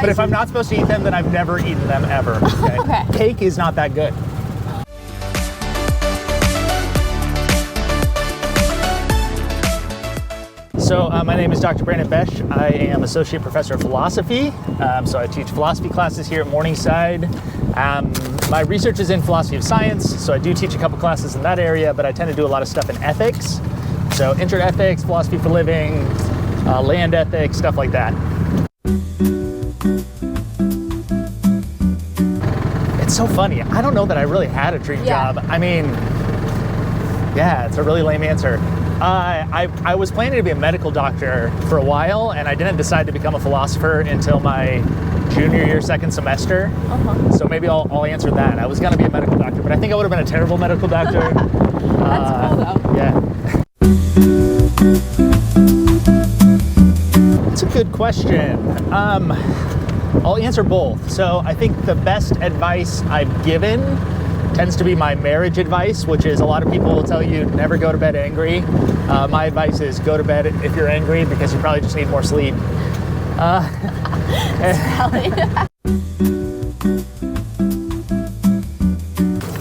But if I'm not supposed to eat them, then I've never eaten them ever. Okay? Okay. Cake is not that good. So my name is Dr. Brandon Boesch. I am Associate Professor of Philosophy. So I teach philosophy classes here at Morningside. My research is in philosophy of science, so I do teach a couple classes in that area, but I tend to do a lot of stuff in ethics. So intro to ethics, philosophy for living, land ethics, stuff like that. It's so funny. I don't know that I really had a dream job. I mean, yeah, it's a really lame answer. I was planning to be a medical doctor for a while, and I didn't decide to become a philosopher until my junior year, second semester. So maybe I'll answer that. I was going to be a medical doctor, but I think I would have been a terrible medical doctor. That's cool, though. Yeah. It's a good question. I'll answer both. So I think the best advice I've given tends to be my marriage advice, which is a lot of people will tell you never go to bed angry. My advice is go to bed if you're angry because you probably just need more sleep.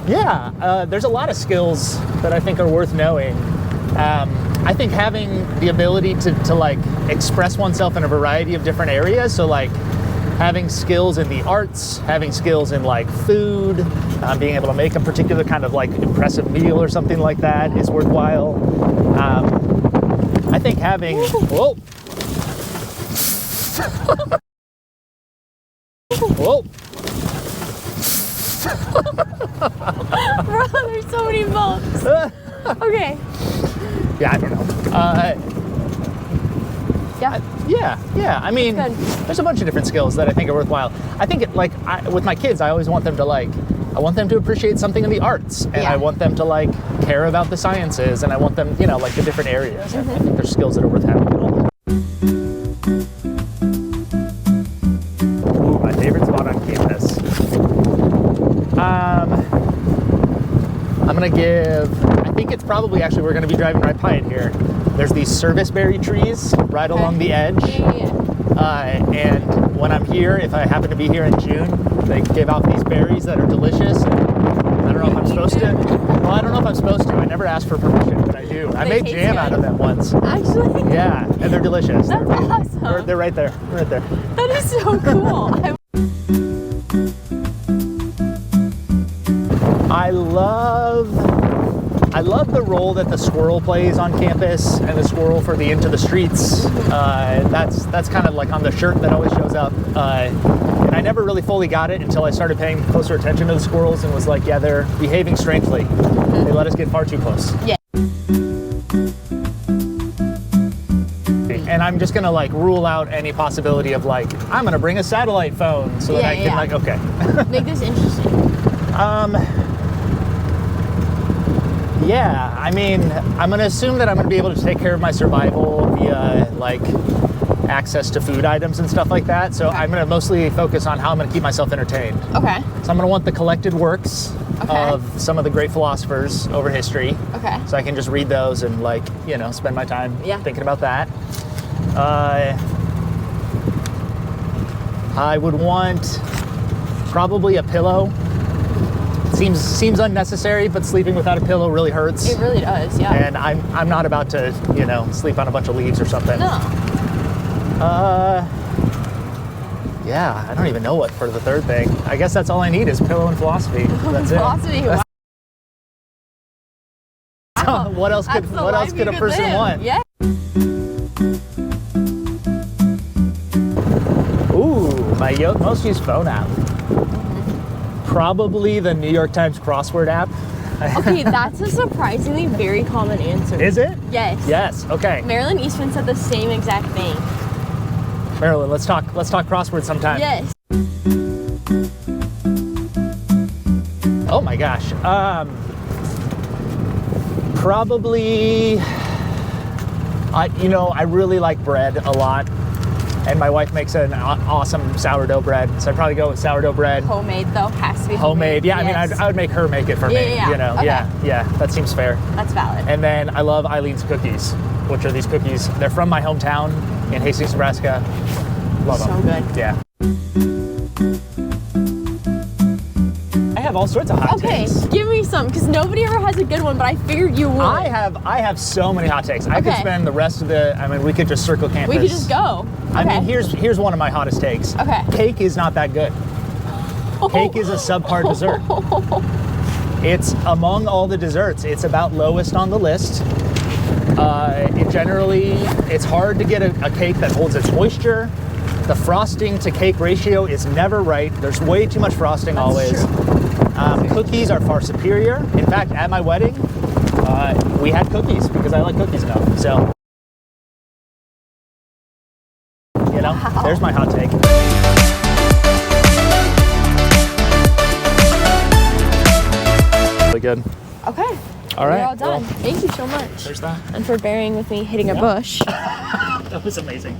Yeah, there's a lot of skills that I think are worth knowing. I think having the ability to like express oneself in a variety of different areas, so like having skills in the arts, having skills in like food, being able to make a particular kind of like impressive meal or something like that is worthwhile. I think having, whoa. Whoa. Bro, there's so many bumps. Okay. Yeah, I don't know. Yeah. I mean, there's a bunch of different skills that I think are worthwhile. I think with my kids, I always want them to I want them to appreciate something in the arts, and I want them to like care about the sciences, and I want them, like the different areas. I think there's skills that are worth having. Ooh, my favorite spot on campus. I'm gonna give. I think it's probably actually we're gonna be driving right by it here. There's these serviceberry trees right along the edge. And when I'm here, if I happen to be here in June, they give out these berries that are delicious. And I don't know if I'm supposed to. Well, I don't know if I'm supposed to. I never asked for permission, but I do. I made jam out of them once. Actually? Yeah, and they're delicious. That's awesome. They're right there. Right there. That is so cool. I love the role that the squirrel plays on campus, and the squirrel for the Into the Streets. That's kind of like on the shirt that always shows up. And I never really fully got it until I started paying closer attention to the squirrels and was like, yeah, they're behaving strangely. They let us get far too close. Yeah. And I'm just gonna like rule out any possibility of like, I'm gonna bring a satellite phone so that I can like, okay. Make this interesting. Yeah, I mean, I'm going to assume that I'm going to be able to take care of my survival via, like, access to food items and stuff like that. So I'm going to mostly focus on how I'm going to keep myself entertained. Okay. So I'm going to want the collected works of some of the great philosophers over history. Okay. So I can just read those and, like, spend my time thinking about that. I would want probably a pillow. Seems unnecessary, but sleeping without a pillow really hurts. It really does, yeah. And I'm not about to, sleep on a bunch of leaves or something. No. Yeah, I don't even know what for the third thing. I guess that's all I need is pillow and philosophy. That's philosophy. It. Wow. What else could a person want? Yeah. Ooh, my most used phone app. Probably the New York Times crossword app. Okay, that's a surprisingly very common answer. Is it? Yes. Yes. Okay. Marilyn Eastman said the same exact thing. Marilyn, let's talk crossword sometime. Yes. Oh my gosh. Probably. I really like bread a lot. And my wife makes an awesome sourdough bread, so I'd probably go with sourdough bread. Homemade though, has to be homemade. Yeah, yes. I mean, I would make her make it for me. Yeah. Okay. Yeah, that seems fair. That's valid. And then I love Eileen's cookies, which are these cookies. They're from my hometown in Hastings, Nebraska. Love So them. good. Yeah. I have all sorts of hot Okay, takes. give me some, because nobody ever has a good one, but I figured you would. I have so many hot takes. I could Okay. spend the rest of we could just circle campus. We could just go. I Okay. mean, here's one of my hottest takes. Okay. Cake is not that good. Cake is a subpar dessert. It's among all the desserts, it's about lowest on the list. It's hard to get a cake that holds its moisture. The frosting to cake ratio is never right. There's way too much frosting always. Cookies are far superior. In fact, at my wedding, we had cookies because I like cookies now. So, Wow. there's my hot take. Really good. Okay. All right, We're all done. well, Thank you so much. There's that. And for bearing with me hitting a bush. That was amazing.